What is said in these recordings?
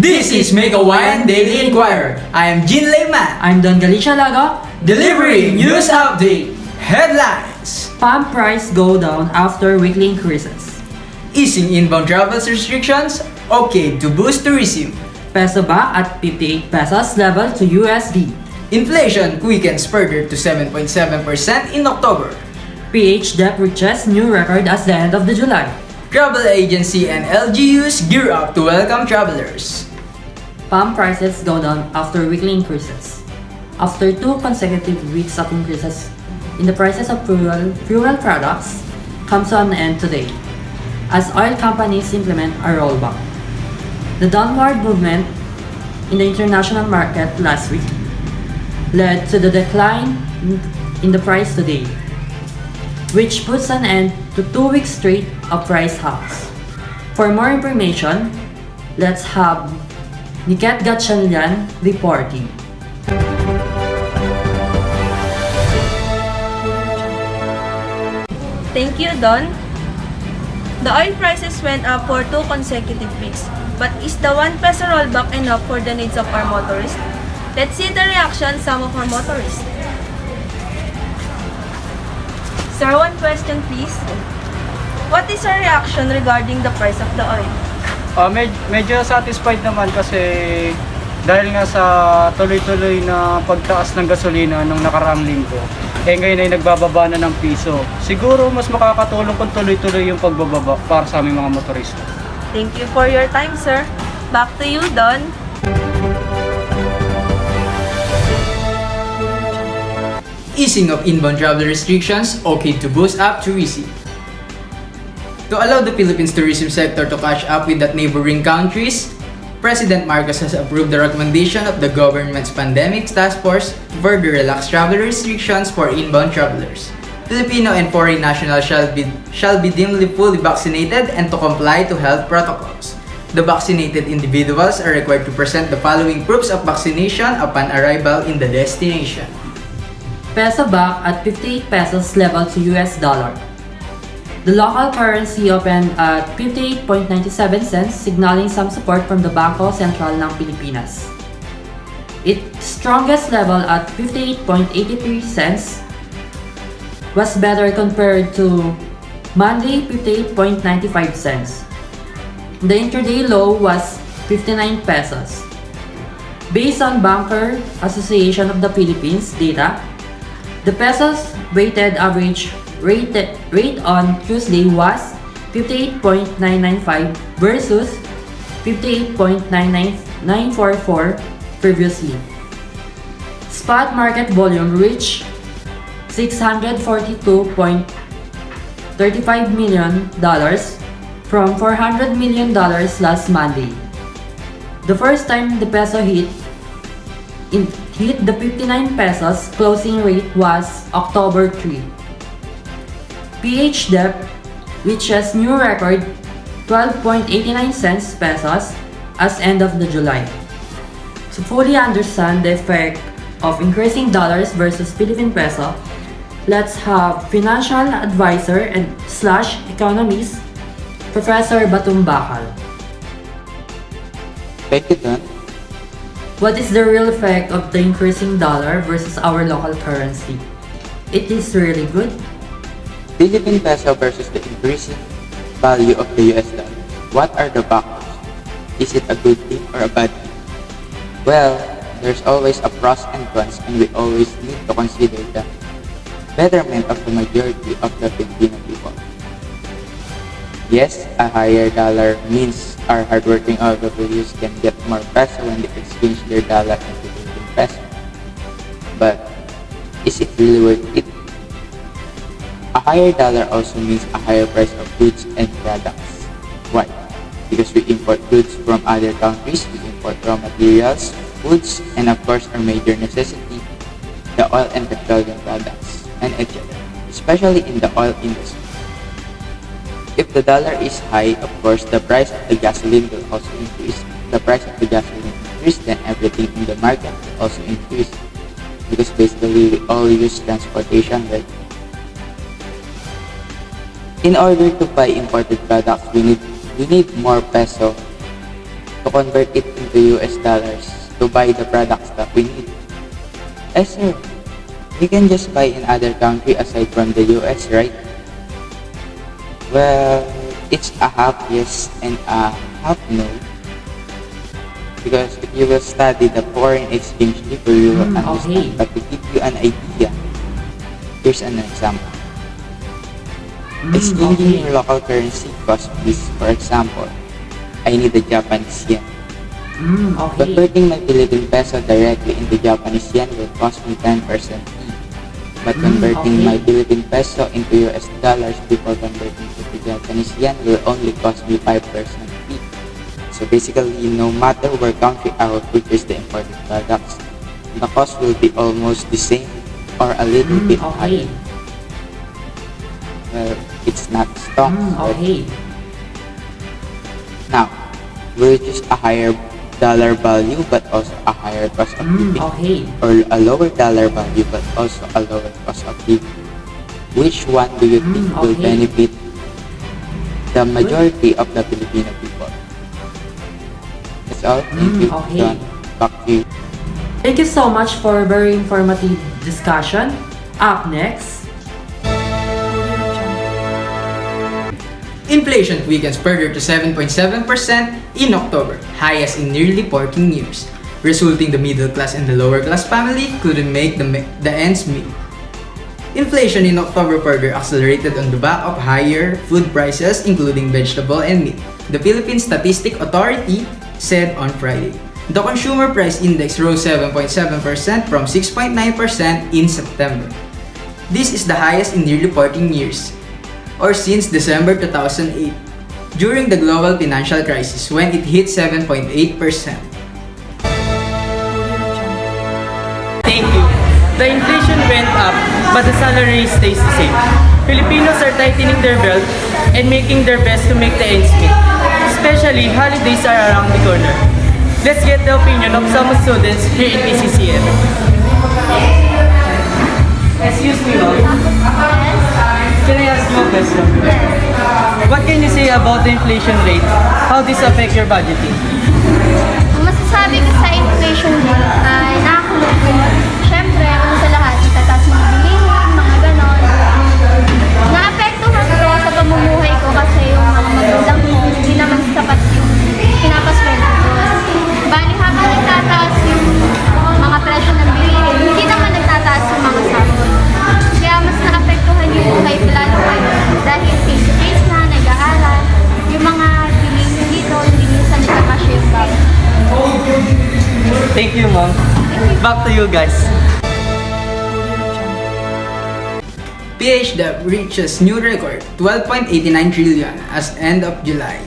This is Make a Wine Daily Inquirer. I am Jean Lehman. I'm Don Galicia Lago. Delivering news update. Headlines. Palm price go down after weekly increases. Easing inbound travel restrictions. Okay to boost tourism. Peso back at 58 pesos level to USD. Inflation quickens further to 7.7% in October. PH debt reaches new record as the end of the July. Travel agency and LGUs gear up to welcome travelers. Palm prices go down after weekly increases. After 2 consecutive weeks of increases in the prices of fuel products comes to an end today, as oil companies implement a rollback. The downward movement in the international market last week led to the decline in the price today, which puts an end to 2 weeks straight of price hikes. For more information, let's have Niket Gatchalian reporting. Thank you, Don. The oil prices went up for 2 consecutive weeks, but is the 1 peso rollback enough for the needs of our motorists? Let's see the reaction some of our motorists. Sir, one question please. What is your reaction regarding the price of the oil? Medyo satisfied naman kasi dahil nga sa tuloy-tuloy na pagtaas ng gasolina nung nakaraang linggo, ngayon ay nagbababa na ng piso. Siguro mas makakatulong kung tuloy-tuloy yung pagbababa para sa aming mga motorista. Thank you for your time, sir. Back to you, Don. Easing of inbound travel restrictions, okay to boost up tourism. To allow the Philippines tourism sector to catch up with the neighboring countries, President Marcos has approved the recommendation of the government's pandemic task force to further relax travel restrictions for inbound travelers. Filipino and foreign nationals shall be deemed fully vaccinated and to comply to health protocols. The vaccinated individuals are required to present the following proofs of vaccination upon arrival in the destination. Peso back at 58 pesos level to US dollar. The local currency opened at 58.97 cents, signaling some support from the Bangko Sentral ng Pilipinas. Its strongest level at 58.83 cents was better compared to Monday 58.95 cents. The intraday low was 59 pesos. Based on Banker Association of the Philippines data, the peso's weighted average rate on Tuesday was 58.995 versus 58.944 previously. Spot market volume reached $642.35 million from $400 million last Monday. The first time the peso hit the 59 pesos closing rate was October 3. PH debt reaches new record 12.89 cents pesos as end of the July. To fully understand the effect of increasing dollars versus Philippine peso, let's have financial advisor and / economist Professor Batum Bakal. Thank you, Don. What is the real effect of the increasing dollar versus our local currency? It is really good. Philippine peso versus the increasing value of the US dollar. What are the factors? Is it a good thing or a bad thing? Well, there's always a pros and cons, and we always need to consider the betterment of the majority of the Filipino people. Yes, a higher dollar means our hardworking OFWs can get more peso when they exchange their dollar into Philippine peso. But is it really worth it? A higher dollar also means a higher price of goods and products. Why? Because we import goods from other countries, we import raw materials, foods, and of course our major necessity, the oil and petroleum products, and etc., especially in the oil industry. If the dollar is high, of course, the price of the gasoline will also increase. The price of the gasoline increase, then everything in the market will also increase. Because basically, we all use transportation, right? In order to buy imported products, we need more peso to to convert it into US dollars to buy the products that we need. Sir, we can just buy in other country aside from the US, right? Well, it's a half yes and a half no. Because if you will study the foreign exchange level, you will understand. okay. But to give you an idea, here's an example. Exchanging your local currency costs this. For example, I need a Japanese yen. Okay. Converting my Philippine peso directly into Japanese yen will cost me 10% fee. But converting my Philippine peso into US dollars before converting it to Japanese yen will only cost me 5% fee. So basically, no matter where country I will purchase the imported products, the cost will be almost the same or a little bit higher. Okay. Well, it's not stock. Okay. Now, we'll choose a higher dollar value but also a higher cost of living, Okay. or a lower dollar value but also a lower cost of living. Which one do you think will okay. benefit the majority of the Filipino people? That's all. Thank you. Okay. John. Back to you. Thank you so much for a very informative discussion. Up next, Inflation weakens further to 7.7% in October, highest in nearly 14 years, resulting the middle class and the lower class family couldn't make the ends meet. Inflation in October further accelerated on the back of higher food prices, including vegetable and meat, the Philippine Statistic Authority said on Friday. The Consumer Price Index rose 7.7% from 6.9% in September. This is the highest in nearly 14 years, or since December 2008, during the global financial crisis when it hit 7.8%. Thank you. The inflation went up, but the salary stays the same. Filipinos are tightening their belt and making their best to make the ends meet. Especially, holidays are around the corner. Let's get the opinion of some students here in PCCM. Excuse me, ma'am. Can I ask you a question? What can you say about the inflation rate? How this affect your budgeting? Ang masasabi ko sa inflation rate ay nakakulungkot. Siyempre, una sa lahat, itataas mga bilihin, mga ganon. Naapektuhan ko sa pamumuhay ko kasi yung mga magulang ko, hindi naman sapat yung pinapasweldo ko. Bali, habang nagtataas yung mga presyo ng bilihin, hindi naman nagtataas yung mga sahod. Kaya mas naapektuhan yung buhay ko lalo ngayon dahil face-to-face na, nag-aaral, yung mga bilihin dito, hindi minsan nagkakasya yung bawat. Thank you, ma'am. Back to you guys. PH debt reaches new record 12.89 trillion as end of July.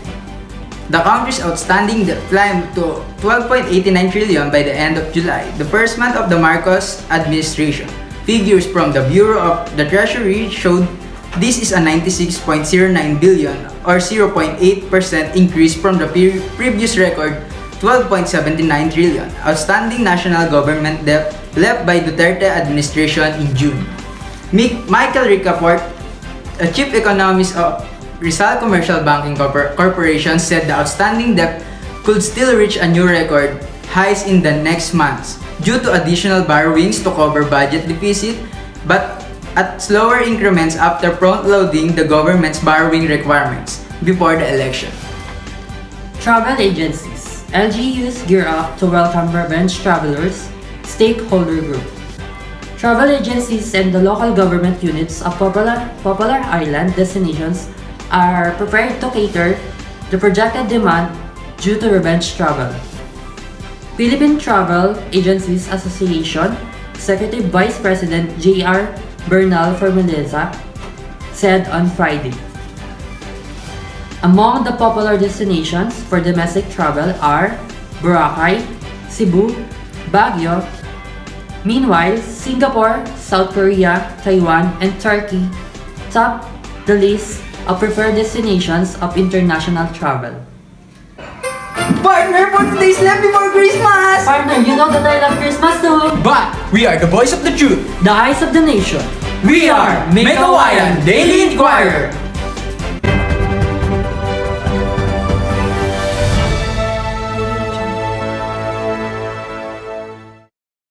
The country's outstanding debt climbed to 12.89 trillion by the end of July, the first month of the Marcos administration. Figures from the Bureau of the Treasury showed this is a 96.09 billion or 0.8% increase from the previous record 12.79 trillion outstanding national government debt left by Duterte administration in June. Michael Ricaport, a chief economist of Rizal Commercial Banking Corporation, said the outstanding debt could still reach a new record highs in the next months due to additional borrowings to cover budget deficit, but at slower increments after front-loading the government's borrowing requirements before the election. travel agencies. LGUs gear up to welcome revenge travelers, stakeholder group. Travel agencies and the local government units of popular island destinations are prepared to cater the projected demand due to revenge travel. Philippine Travel Agencies Association Executive Vice President J.R. Bernal Fortaleza said on Friday. Among the popular destinations for domestic travel are Boracay, Cebu, Baguio. Meanwhile, Singapore, South Korea, Taiwan, and Turkey top the list of preferred destinations of international travel. Partner, for today's left before Christmas! Partner, you know that I love Christmas too! But we are the voice of the truth. The eyes of the nation. We are Make Hawaiian Daily Inquirer.